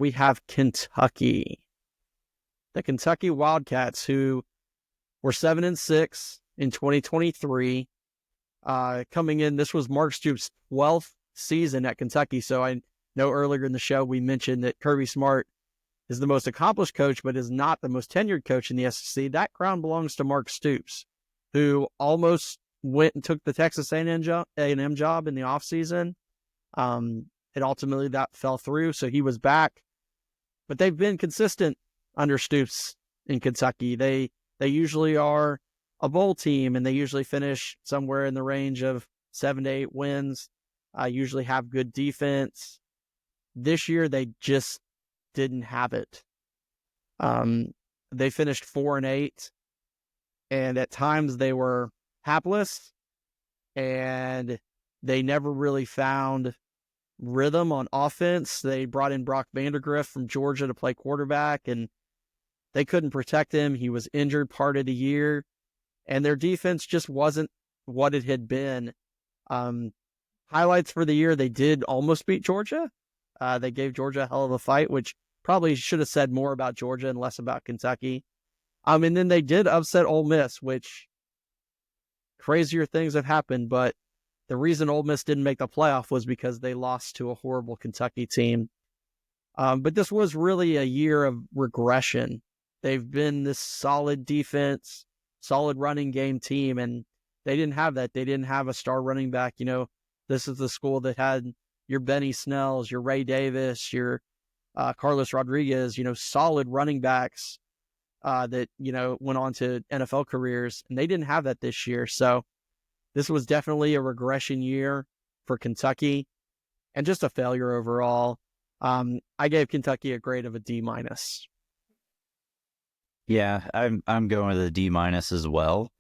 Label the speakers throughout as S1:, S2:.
S1: we have Kentucky. The Kentucky Wildcats, who were 7-6 in 2023. Coming in, this was Mark Stoops' 12th season at Kentucky. So I know earlier in the show we mentioned that Kirby Smart is the most accomplished coach, but is not the most tenured coach in the SEC. That crown belongs to Mark Stoops, who almost went and took the Texas A&M job in the offseason. And ultimately that fell through, so he was back. But they've been consistent under Stoops in Kentucky. They usually are a bowl team, and they usually finish somewhere in the range of 7 to 8 wins. Usually have good defense. This year they just didn't have it. They finished 4-8, and at times they were hapless, and they never really found rhythm on offense. They brought in Brock Vandagriff from Georgia to play quarterback, and they couldn't protect him. He was injured part of the year, and their defense just wasn't what it had been. Highlights for the year, they did almost beat Georgia. They gave Georgia a hell of a fight, which probably should have said more about Georgia and less about Kentucky. And then they did upset Ole Miss, which crazier things have happened, but the reason Ole Miss didn't make the playoff was because they lost to a horrible Kentucky team. But this was really a year of regression. They've been this solid defense, solid running game team, and they didn't have that. They didn't have a star running back. This is the school that had your Benny Snells, your Ray Davis, your Carlos Rodriguez, solid running backs that, went on to NFL careers, and they didn't have that this year. So this was definitely a regression year for Kentucky and just a failure overall. I gave Kentucky a grade of a D-.
S2: Yeah, I'm going with a D- as well.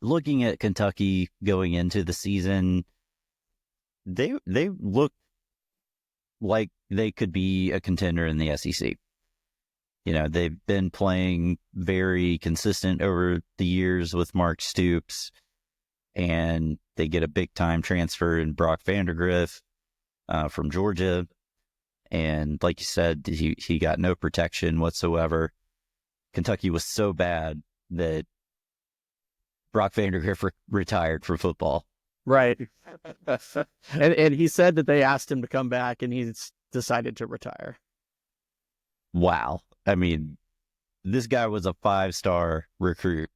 S2: Looking at Kentucky going into the season, they look like they could be a contender in the SEC. They've been playing very consistent over the years with Mark Stoops, and they get a big-time transfer in Brock Vandagriff from Georgia. And like you said, he got no protection whatsoever. Kentucky was so bad that Brock Vandagriff retired from football.
S1: Right. and he said that they asked him to come back, and he's decided to retire.
S2: Wow. I mean, this guy was a 5-star recruit,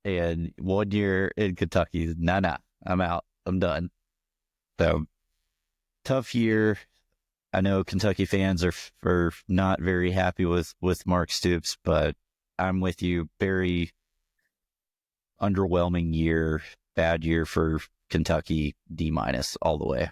S2: and 1 year in Kentucky, nah, I'm out. I'm done. So, tough year. I know Kentucky fans are not very happy with Mark Stoops, but I'm with you. Very underwhelming year, bad year for Kentucky, D- all the way.